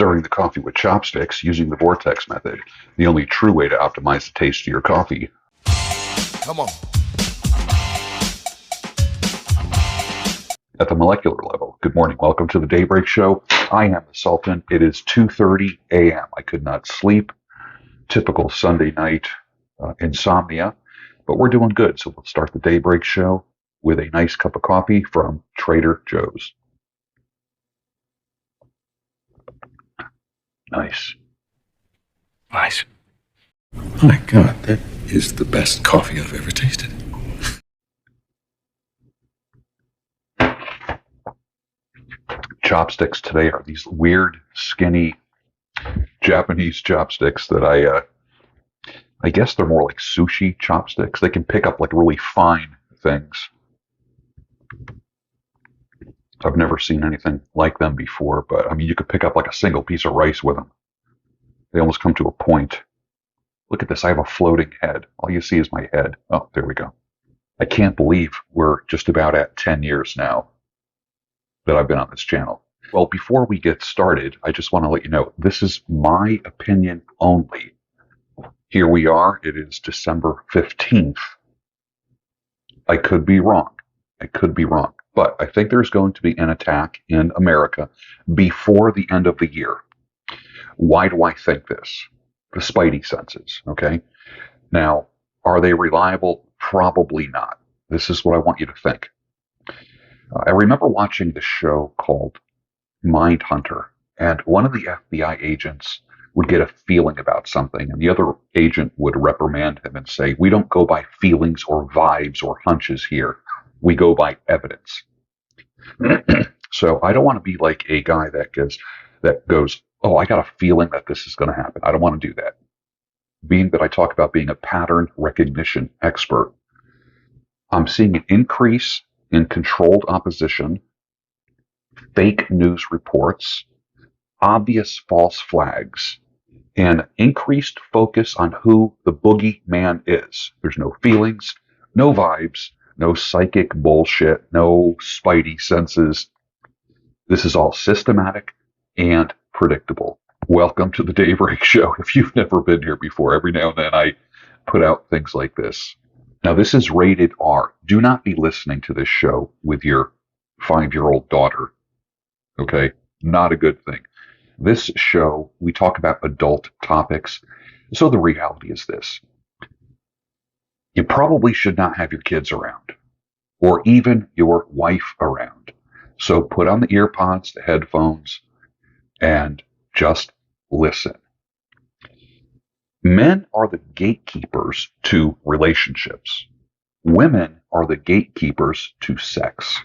stirring the coffee with chopsticks using the vortex method, the only true way to optimize the taste of your coffee. Come on. At the molecular level, good morning. Welcome to the Daybreak Show. I am the Sultan. It is 2:30 a.m. I could not sleep. Typical Sunday night insomnia, but we're doing good. So we'll start the Daybreak Show with a nice cup of coffee from Trader Joe's. Nice. Nice. My God, that is the best coffee I've ever tasted. Chopsticks today are these weird, skinny Japanese chopsticks that I guess they're more like sushi chopsticks. They can pick up like really fine things. I've never seen anything like them before, but I mean, you could pick up like a single piece of rice with them. They almost come to a point. Look at this. I have a floating head. All you see is my head. Oh, there we go. I can't believe we're just about at 10 years now that I've been on this channel. Well, before we get started, I just want to let you know, this is my opinion only. Here we are. It is December 15th. I could be wrong. But I think there's going to be an attack in America before the end of the year. Why do I think this? The spidey senses, okay? Now, are they reliable? Probably not. This is what I want you to think. I remember watching this show called Mindhunter, and one of the FBI agents would get a feeling about something, and the other agent would reprimand him and say, "We don't go by feelings or vibes or hunches here. We go by evidence." So I don't want to be like a guy that goes, "Oh, I got a feeling that this is going to happen." I don't want to do that. Being that I talk about being a pattern recognition expert, I'm seeing an increase in controlled opposition, fake news reports, obvious false flags, and increased focus on who the boogeyman is. There's no feelings, no vibes, no psychic bullshit, no spidey senses. This is all systematic and predictable. Welcome to the Daybreak Show. If you've never been here before, every now and then I put out things like this. Now, this is rated R. Do not be listening to this show with your 5-year-old daughter. Okay? Not a good thing. This show, we talk about adult topics. So the reality is this. You probably should not have your kids around, or even your wife around. So put on the ear pods, the headphones, and just listen. Men are the gatekeepers to relationships. Women are the gatekeepers to sex.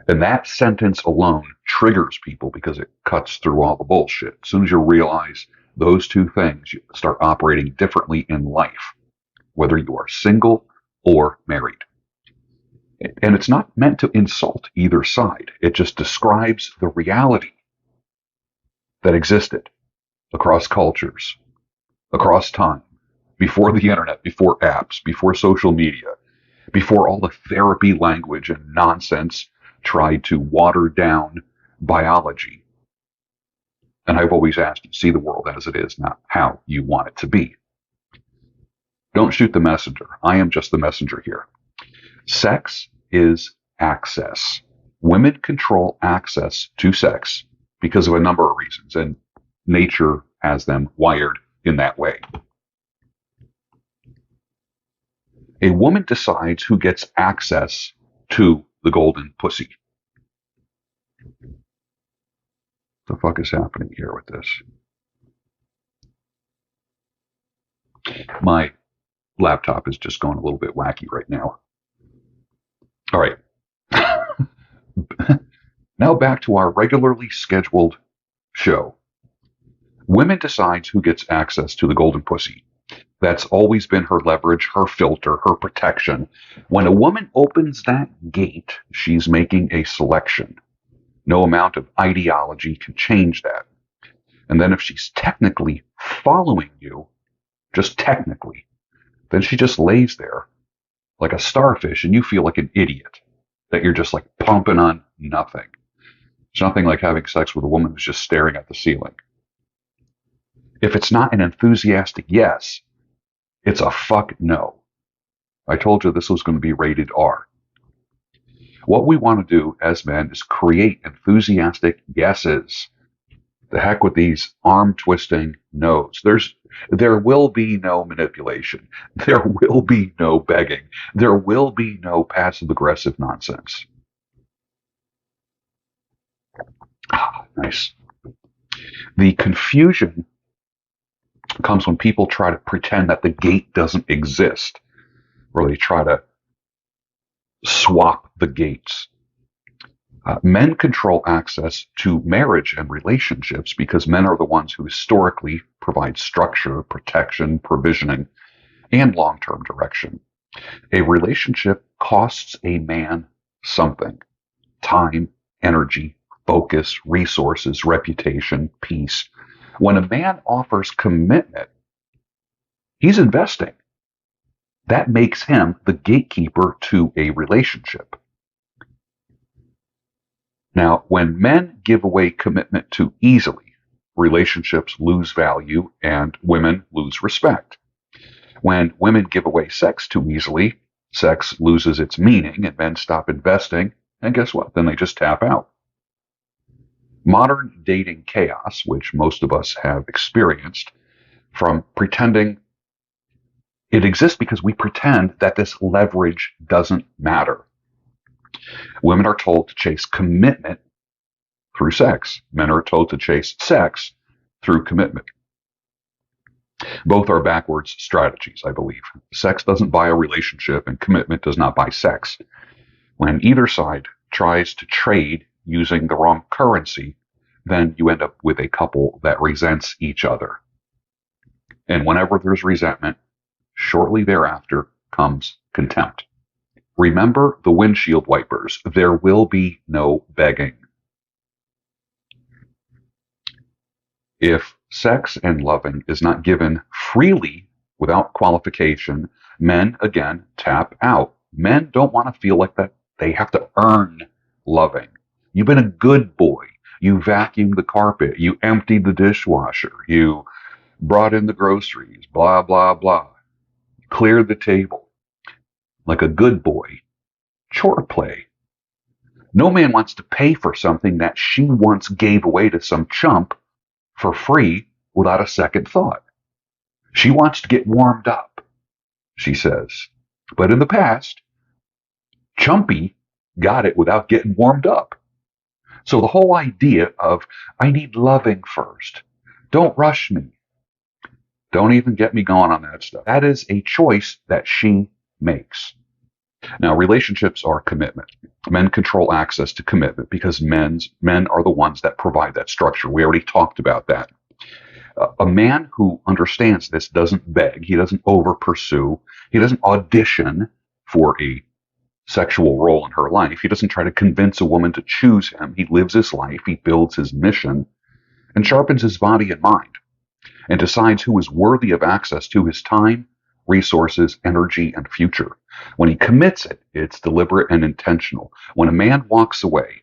And that sentence alone triggers people because it cuts through all the bullshit. As soon as you realize those two things, you start operating differently in life, whether you are single or married. And it's not meant to insult either side. It just describes the reality that existed across cultures, across time, before the internet, before apps, before social media, before all the therapy language and nonsense tried to water down biology. And I've always asked you, see the world as it is, not how you want it to be. Don't shoot the messenger. I am just the messenger here. Sex is access. Women control access to sex because of a number of reasons, and nature has them wired in that way. A woman decides who gets access to the golden pussy. What the fuck is happening here with this? My laptop is just going a little bit wacky right now. All right. Now back to our regularly scheduled show. Women decides who gets access to the golden pussy. That's always been her leverage, her filter, her protection. When a woman opens that gate, she's making a selection. No amount of ideology can change that. And then if she's technically following you, just technically, then she just lays there like a starfish and you feel like an idiot that you're just like pumping on nothing. It's nothing like having sex with a woman who's just staring at the ceiling. If it's not an enthusiastic yes, it's a fuck no. I told you this was going to be rated R. What we want to do as men is create enthusiastic yeses. The heck with these arm twisting no's. There will be no manipulation. There will be no begging. There will be no passive aggressive nonsense. Nice. The confusion comes when people try to pretend that the gate doesn't exist, or they try to swap the gates. Men control access to marriage and relationships because men are the ones who historically provide structure, protection, provisioning, and long-term direction. A relationship costs a man something: time, energy, focus, resources, reputation, peace. When a man offers commitment, he's investing. That makes him the gatekeeper to a relationship. Now, when men give away commitment too easily, relationships lose value and women lose respect. When women give away sex too easily, sex loses its meaning and men stop investing, and guess what? Then they just tap out. Modern dating chaos, which most of us have experienced, from pretending it exists because we pretend that this leverage doesn't matter. Women are told to chase commitment through sex. Men are told to chase sex through commitment. Both are backwards strategies, I believe. Sex doesn't buy a relationship, and commitment does not buy sex. When either side tries to trade using the wrong currency, then you end up with a couple that resents each other. And whenever there's resentment, shortly thereafter comes contempt. Remember the windshield wipers. There will be no begging. If sex and loving is not given freely without qualification, men, again, tap out. Men don't want to feel like that they have to earn loving. You've been a good boy. You vacuumed the carpet. You emptied the dishwasher. You brought in the groceries, blah, blah, blah. Cleared the table. Like a good boy. Chore play. No man wants to pay for something that she once gave away to some chump for free without a second thought. She wants to get warmed up, she says. But in the past, Chumpy got it without getting warmed up. So the whole idea of, I need loving first. Don't rush me. Don't even get me going on that stuff. That is a choice that she makes. Now, relationships are commitment. Men control access to commitment because men are the ones that provide that structure. We already talked about that. A man who understands this doesn't beg. He doesn't over pursue. He doesn't audition for a sexual role in her life. He doesn't try to convince a woman to choose him. He lives his life. He builds his mission and sharpens his body and mind and decides who is worthy of access to his time, resources, energy, and future. When he commits it, it's deliberate and intentional. When a man walks away,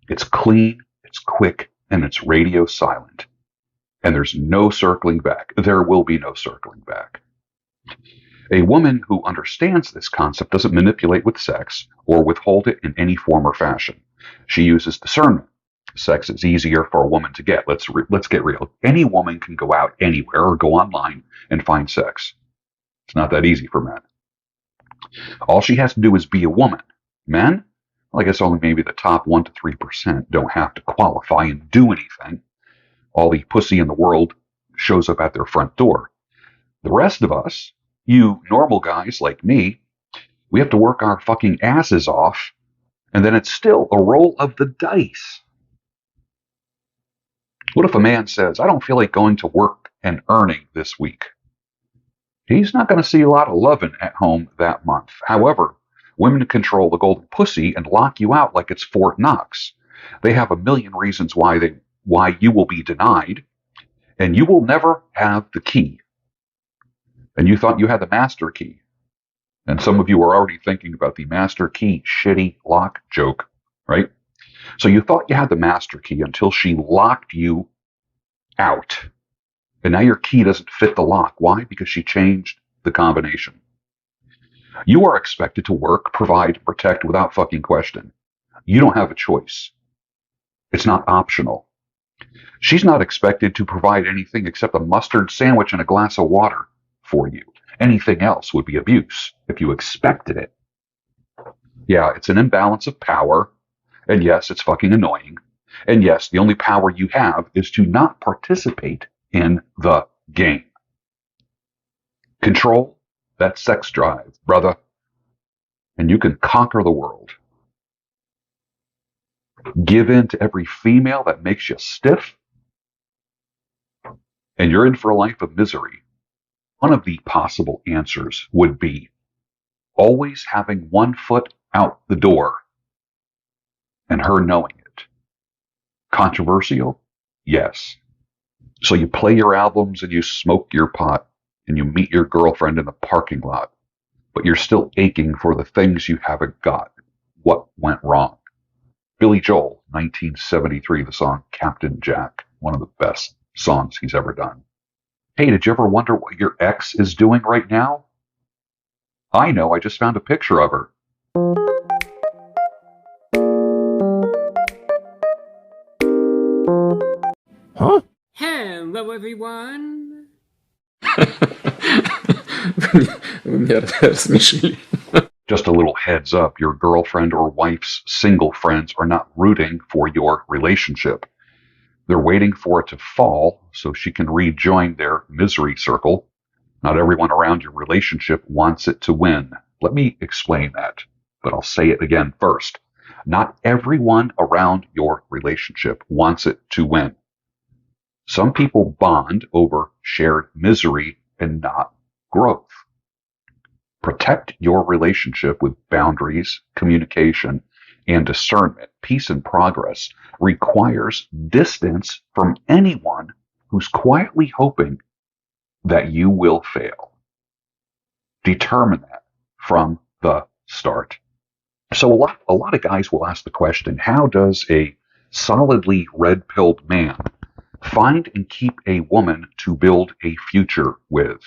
it's clean, it's quick, and it's radio silent. And there's no circling back. There will be no circling back. A woman who understands this concept doesn't manipulate with sex or withhold it in any form or fashion. She uses discernment. Sex is easier for a woman to get. Let's get real. Any woman can go out anywhere or go online and find sex. It's not that easy for men. All she has to do is be a woman. Men, well, I guess only maybe the top 1% to 3% don't have to qualify and do anything. All the pussy in the world shows up at their front door. The rest of us, you normal guys like me, we have to work our fucking asses off, and then it's still a roll of the dice. What if a man says, I don't feel like going to work and earning this week? He's not going to see a lot of loving at home that month. However, women control the golden pussy and lock you out like it's Fort Knox. They have a million reasons why you will be denied, and you will never have the key. And you thought you had the master key. And some of you are already thinking about the master key shitty lock joke, right? So you thought you had the master key until she locked you out. And now your key doesn't fit the lock. Why? Because she changed the combination. You are expected to work, provide, protect without fucking question. You don't have a choice. It's not optional. She's not expected to provide anything except a mustard sandwich and a glass of water for you. Anything else would be abuse if you expected it. Yeah, it's an imbalance of power. And yes, it's fucking annoying. And yes, the only power you have is to not participate in the game. Control that sex drive, brother, and you can conquer the world. Give in to every female that makes you stiff, and you're in for a life of misery. One of the possible answers would be always having one foot out the door and her knowing it. Controversial? Yes. So you play your albums and you smoke your pot and you meet your girlfriend in the parking lot, but you're still aching for the things you haven't got. What went wrong? Billy Joel, 1973, the song Captain Jack, one of the best songs he's ever done. Hey, did you ever wonder what your ex is doing right now? I know, I just found a picture of her. Huh? Hello, everyone. Вы меня рассмешили. Just a little heads up, your girlfriend or wife's single friends are not rooting for your relationship. They're waiting for it to fall so she can rejoin their misery circle. Not everyone around your relationship wants it to win. Let me explain that, but I'll say it again first. Not everyone around your relationship wants it to win. Some people bond over shared misery and not growth. Protect your relationship with boundaries, communication, and discernment. Peace and progress requires distance from anyone who's quietly hoping that you will fail. Determine that from the start. So a lot of guys will ask the question, how does a solidly red-pilled man find and keep a woman to build a future with?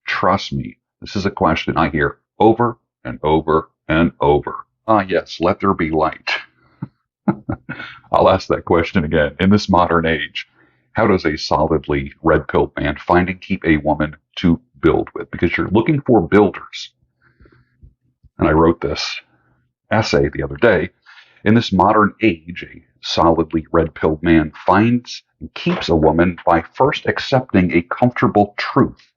Trust me, this is a question I hear over and over and over. Ah, yes, let there be light. I'll ask that question again. In this modern age, how does a solidly red-pilled man find and keep a woman to build with? Because you're looking for builders. And I wrote this essay the other day. In this modern age, a solidly red-pilled man finds and keeps a woman by first accepting a comfortable truth.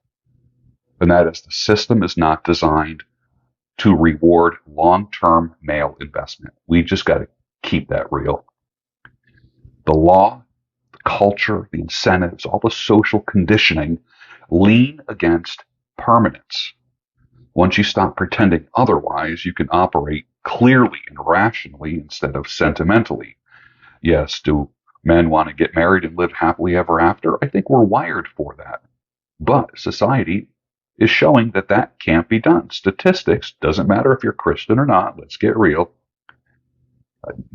And that is, the system is not designed to reward long-term male investment. We just got to keep that real. The law, the culture, the incentives, all the social conditioning lean against permanence. Once you stop pretending otherwise, you can operate clearly and rationally instead of sentimentally. Yes, do men want to get married and live happily ever after? I think we're wired for that. But society is showing that that can't be done. Statistics, doesn't matter if you're Christian or not, let's get real.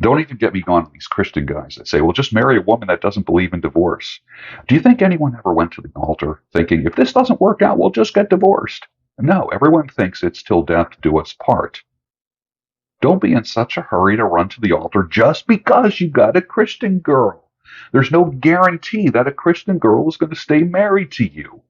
Don't even get me going on these Christian guys that say, well, just marry a woman that doesn't believe in divorce. Do you think anyone ever went to the altar thinking, if this doesn't work out, we'll just get divorced? No, everyone thinks it's till death do us part. Don't be in such a hurry to run to the altar just because you got a Christian girl. There's no guarantee that a Christian girl is going to stay married to you,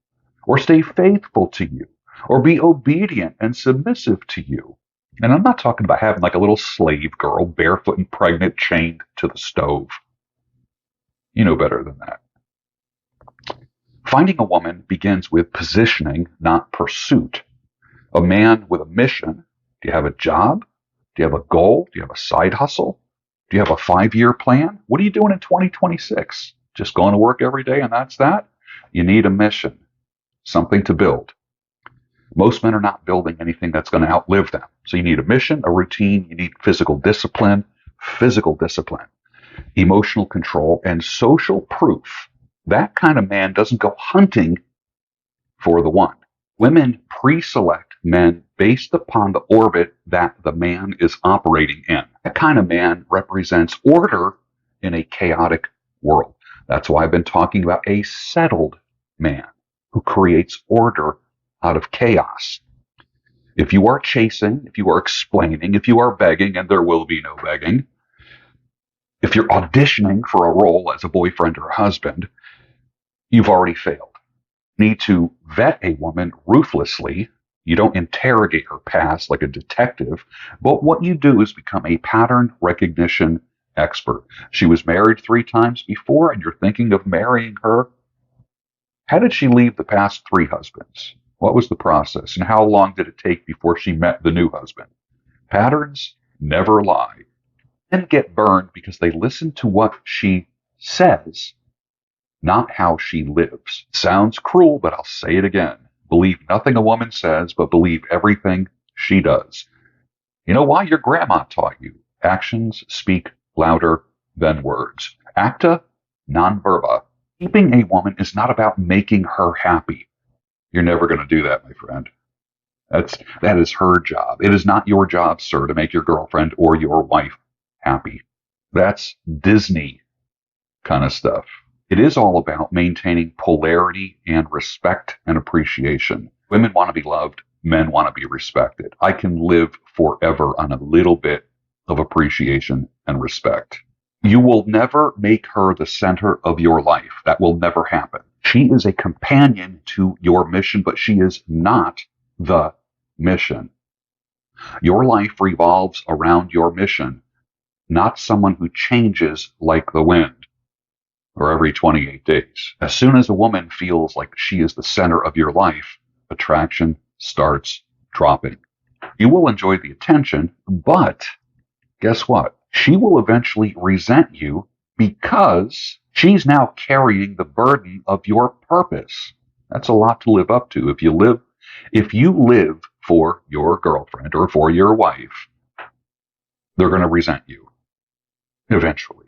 or stay faithful to you, or be obedient and submissive to you. And I'm not talking about having like a little slave girl, barefoot and pregnant, chained to the stove. You know better than that. Finding a woman begins with positioning, not pursuit. A man with a mission. Do you have a job? Do you have a goal? Do you have a side hustle? Do you have a 5-year plan? What are you doing in 2026? Just going to work every day and that's that? You need a mission, something to build. Most men are not building anything that's going to outlive them. So you need a mission, a routine, you need physical discipline, emotional control, and social proof. That kind of man doesn't go hunting for the one. Women pre-select men based upon the orbit that the man is operating in. That kind of man represents order in a chaotic world. That's why I've been talking about a settled man who creates order out of chaos. If you are chasing, if you are explaining, if you are begging, and there will be no begging, if you're auditioning for a role as a boyfriend or a husband, you've already failed. You need to vet a woman ruthlessly. You don't interrogate her past like a detective, but what you do is become a pattern recognition expert. She was married 3 times before, and you're thinking of marrying her. How did she leave the past 3 husbands? What was the process, and how long did it take before she met the new husband? Patterns never lie. Men get burned because they listen to what she says, not how she lives. Sounds cruel, but I'll say it again. Believe nothing a woman says, but believe everything she does. You know why? Your grandma taught you. Actions speak louder than words. Acta non verba. Keeping a woman is not about making her happy. You're never going to do that, my friend. That is her job. It is not your job, sir, to make your girlfriend or your wife happy. That's Disney kind of stuff. It is all about maintaining polarity and respect and appreciation. Women want to be loved. Men want to be respected. I can live forever on a little bit of appreciation and respect. You will never make her the center of your life. That will never happen. She is a companion to your mission, but she is not the mission. Your life revolves around your mission, not someone who changes like the wind or every 28 days. As soon as a woman feels like she is the center of your life, attraction starts dropping. You will enjoy the attention, but guess what? She will eventually resent you because she's now carrying the burden of your purpose. That's a lot to live up to. If you live for your girlfriend or for your wife, they're going to resent you eventually.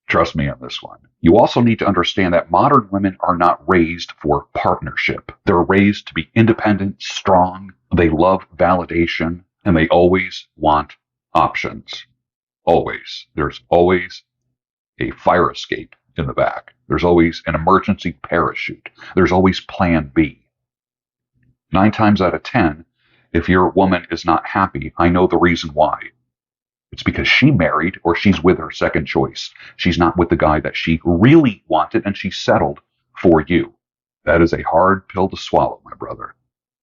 Trust me on this one. You also need to understand that modern women are not raised for partnership. They're raised to be independent, strong. They love validation, and they always want options. Always. There's always a fire escape in the back. There's always an emergency parachute. There's always plan B. 9 times out of 10, if your woman is not happy, I know the reason why. It's because she married or she's with her second choice. She's not with the guy that she really wanted, and she settled for you. That is a hard pill to swallow, my brother.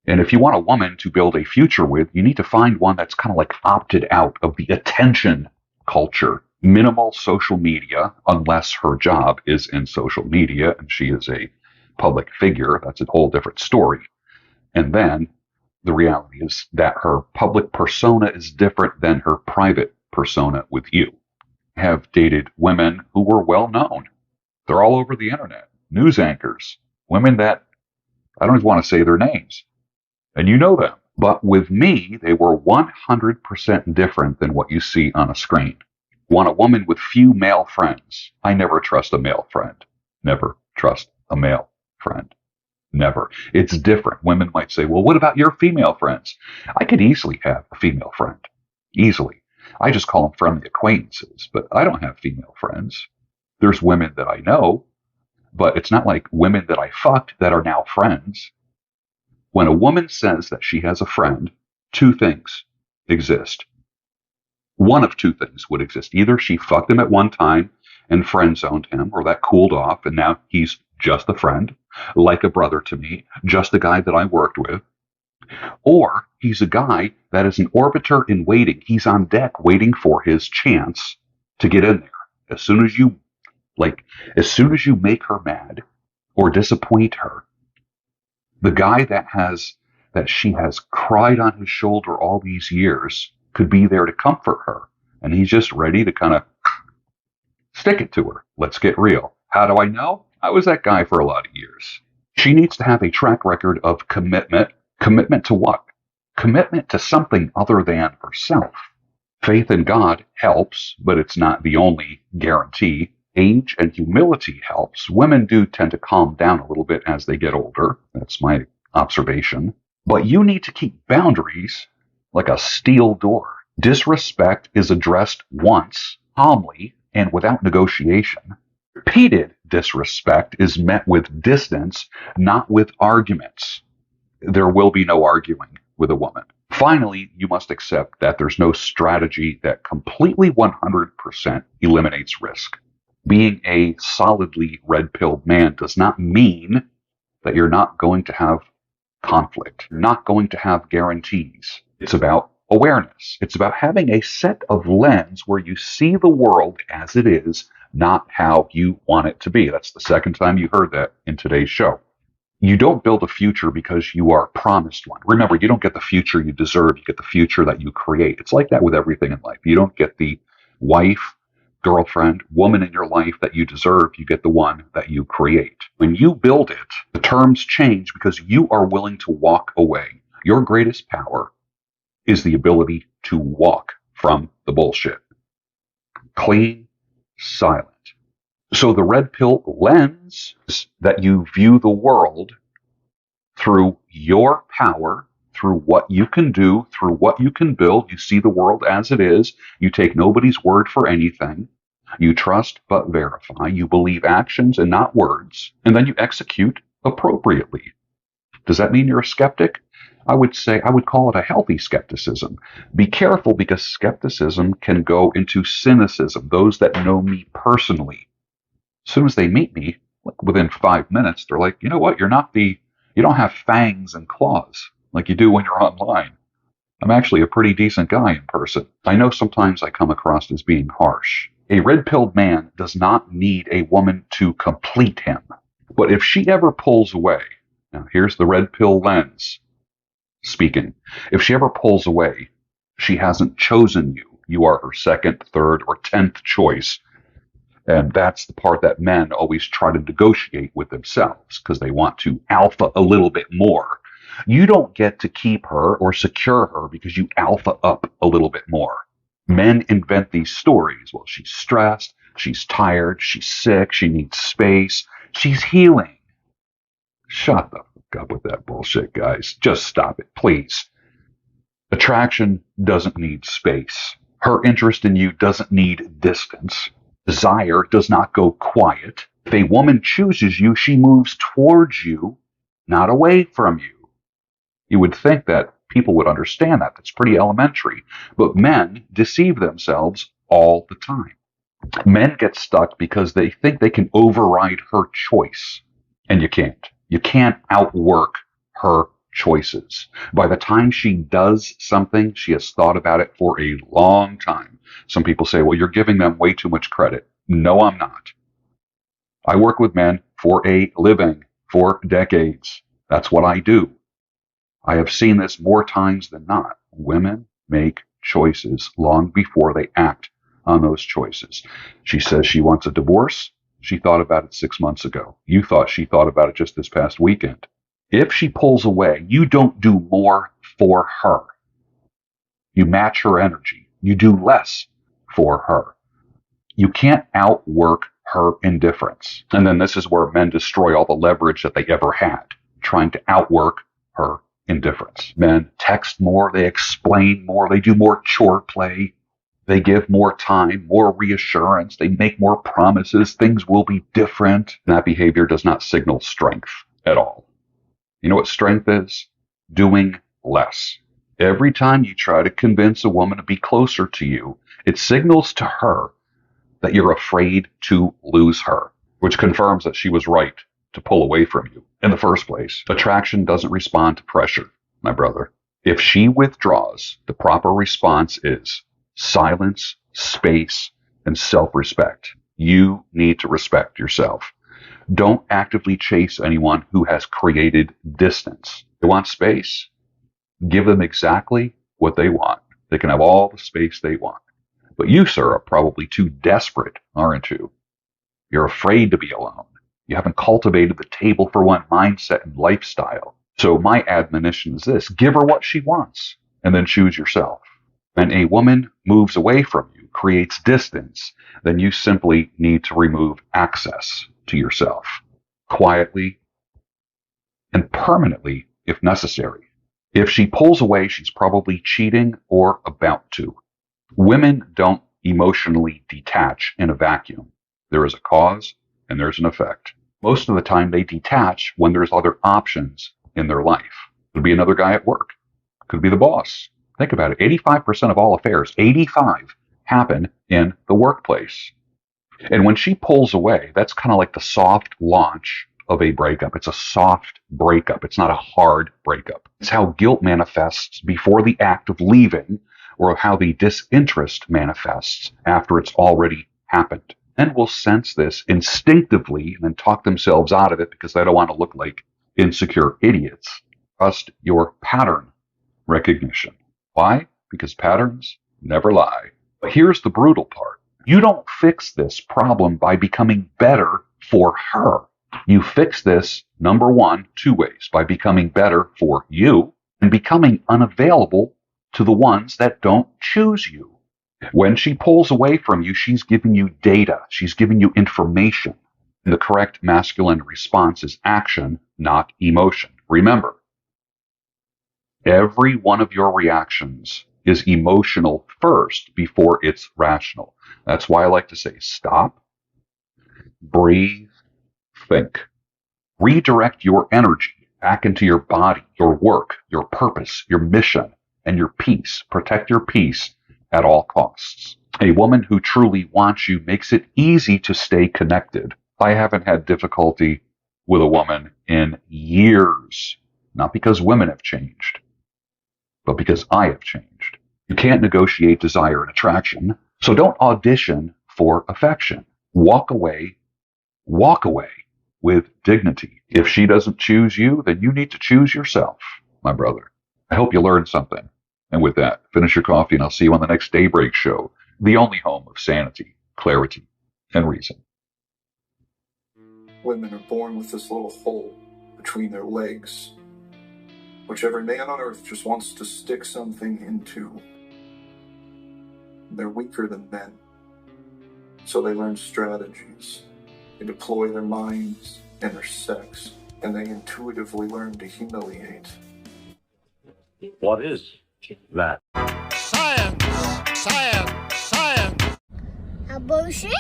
And if you want a woman to build a future with, you need to find one that's kind of like opted out of the attention culture. Minimal social media, unless her job is in social media and she is a public figure. That's a whole different story. And then the reality is that her public persona is different than her private persona with you. I have dated women who were well known. They're all over the internet. News anchors. Women that I don't even want to say their names. And you know them. But with me, they were 100% different than what you see on a screen. Want a woman with few male friends. I never trust a male friend. Never trust a male friend. Never. It's different. Women might say, well, what about your female friends? I could easily have a female friend. Easily. I just call them friendly acquaintances, but I don't have female friends. There's women that I know, but it's not like women that I fucked that are now friends. When a woman says that she has a friend, 2 things exist. One of 2 things would exist. Either she fucked him at one time and friend zoned him, or that cooled off and now he's just a friend, like a brother to me, just a guy that I worked with. Or he's a guy that is an orbiter in waiting. He's on deck waiting for his chance to get in there. As soon as you make her mad or disappoint her, the guy that she has cried on his shoulder all these years could be there to comfort her. And he's just ready to kind of stick it to her. Let's get real. How do I know? I was that guy for a lot of years. She needs to have a track record of commitment. Commitment to what? Commitment to something other than herself. Faith in God helps, but it's not the only guarantee. Age and humility helps. Women do tend to calm down a little bit as they get older. That's my observation. But you need to keep boundaries like a steel door. Disrespect is addressed once, calmly, and without negotiation. Repeated disrespect is met with distance, not with arguments. There will be no arguing with a woman. Finally, you must accept that there's no strategy that completely 100% eliminates risk. Being a solidly red-pilled man does not mean that you're not going to have conflict, not going to have guarantees. It's about awareness. It's about having a set of lens where you see the world as it is, not how you want it to be. That's the second time you heard that in today's show. You don't build a future because you are promised one. Remember, you don't get the future you deserve. You get the future that you create. It's like that with everything in life. You don't get the wife, girlfriend, woman in your life that you deserve. You get the one that you create. When you build it, the terms change because you are willing to walk away. Your greatest power is the ability to walk from the bullshit. Clean, silent. So the red pill lens is that you view the world through your power, through what you can do, through what you can build. You see the world as it is. You take nobody's word for anything. You trust but verify. You believe actions and not words. And then you execute appropriately. Does that mean you're a skeptic? I would call it a healthy skepticism. Be careful because skepticism can go into cynicism. Those that know me personally, as soon as they meet me, like within 5 minutes, they're like, you know what? You don't have fangs and claws like you do when you're online. I'm actually a pretty decent guy in person. I know sometimes I come across as being harsh. A red-pilled man does not need a woman to complete him. But if she ever pulls away, now here's the red pill lens speaking. If she ever pulls away, she hasn't chosen you. You are her second, third, or 10th choice. And that's the part that men always try to negotiate with themselves because they want to alpha a little bit more. You don't get to keep her or secure her because you alpha up a little bit more. Men invent these stories. Well, she's stressed, she's tired, she's sick, she needs space, she's healing. Shut the fuck up with that bullshit, guys. Just stop it, please. Attraction doesn't need space. Her interest in you doesn't need distance. Desire does not go quiet. If a woman chooses you, she moves towards you, not away from you. You would think that people would understand that. That's pretty elementary. But men deceive themselves all the time. Men get stuck because they think they can override her choice. And you can't. You can't outwork her choices. By the time she does something, she has thought about it for a long time. Some people say, well, you're giving them way too much credit. No, I'm not. I work with men for a living, for decades. That's what I do. I have seen this more times than not. Women make choices long before they act on those choices. She says she wants a divorce. She thought about it 6 months ago. You thought she thought about it just this past weekend. If she pulls away, you don't do more for her. You match her energy. You do less for her. You can't outwork her indifference. And then this is where men destroy all the leverage that they ever had, trying to outwork her indifference. Men text more, they explain more, they do more chore play, they give more time, more reassurance, they make more promises, things will be different. And that behavior does not signal strength at all. You know what strength is? Doing less. Every time you try to convince a woman to be closer to you, it signals to her that you're afraid to lose her, which confirms that she was right to pull away from you in the first place. Attraction doesn't respond to pressure, my brother. If she withdraws, the proper response is silence, space, and self-respect. You need to respect yourself. Don't actively chase anyone who has created distance. They want space. Give them exactly what they want. They can have all the space they want. But you, sir, are probably too desperate, aren't you? You're afraid to be alone. You haven't cultivated the table for one mindset and lifestyle. So my admonition is this: give her what she wants, and then choose yourself. When a woman moves away from you, creates distance, then you simply need to remove access to yourself, quietly and permanently if necessary. If she pulls away, she's probably cheating or about to. Women don't emotionally detach in a vacuum. There is a cause and there's an effect. Most of the time they detach when there's other options in their life. Could be another guy at work. Could be the boss. Think about it. 85% of all affairs, 85, happen in the workplace. And when she pulls away, that's kind of like the soft launch of a breakup. It's a soft breakup. It's not a hard breakup. It's how guilt manifests before the act of leaving, or how the disinterest manifests after it's already happened. And will sense this instinctively and then talk themselves out of it because they don't want to look like insecure idiots. Trust your pattern recognition. Why? Because patterns never lie. But here's the brutal part. You don't fix this problem by becoming better for her. You fix this, number one, two ways: by becoming better for you and becoming unavailable to the ones that don't choose you. When she pulls away from you, she's giving you data. She's giving you information. And the correct masculine response is action, not emotion. Remember, every one of your reactions is emotional first before it's rational. That's why I like to say stop, breathe, think. Redirect your energy back into your body, your work, your purpose, your mission, and your peace. Protect your peace at all costs. A woman who truly wants you makes it easy to stay connected. I haven't had difficulty with a woman in years, not because women have changed, but because I have changed. You can't negotiate desire and attraction, so don't audition for affection. Walk away with dignity. If she doesn't choose you, then you need to choose yourself, my brother. I hope you learned something. And with that, finish your coffee and I'll see you on the next Daybreak Show, the only home of sanity, clarity, and reason. Women are born with this little hole between their legs, which every man on earth just wants to stick something into. They're weaker than men, so they learn strategies. They deploy their minds and their sex, and they intuitively learn to humiliate. What is that? Science! Science! Science! Abortion?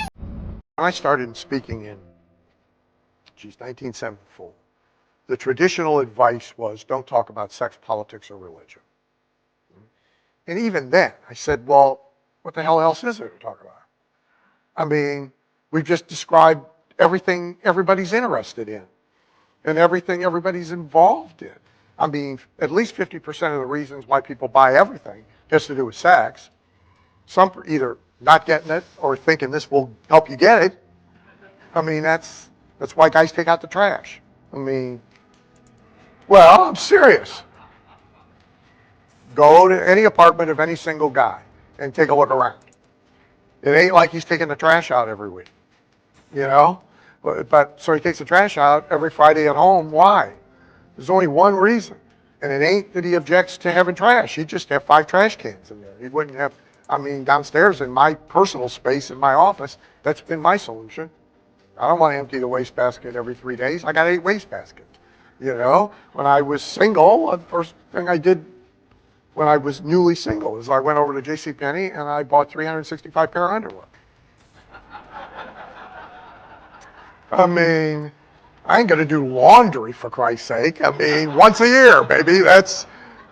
I started speaking in, 1974. The traditional advice was don't talk about sex, politics, or religion. And even then, I said, well, what the hell else is there to talk about? I mean, we've just described everything everybody's interested in and everything everybody's involved in. I mean, at least 50% of the reasons why people buy everything has to do with sex. Some are either not getting it or thinking this will help you get it. I mean, that's why guys take out the trash. I mean, well, I'm serious. Go to any apartment of any single guy and take a look around. It ain't like he's taking the trash out every week, you know? But so he takes the trash out every Friday at home. Why? There's only one reason. And it ain't that he objects to having trash. He'd just have 5 trash cans in there. He wouldn't have, I mean, downstairs in my personal space in my office, that's been my solution. I don't want to empty the wastebasket every 3 days. I got 8 wastebaskets. You know, when I was single, the first thing I did when I was newly single is I went over to JCPenney and I bought 365 pair of underwear. I mean, I ain't gonna do laundry for Christ's sake. I mean, once a year, baby. That's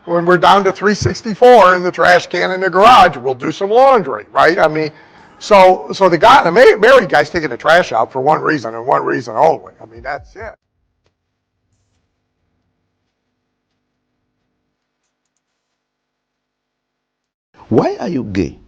when we're down to 364 in the trash can in the garage. We'll do some laundry, right? I mean, so the married guy's taking the trash out for one reason and one reason only. I mean, that's it. Why are you gay?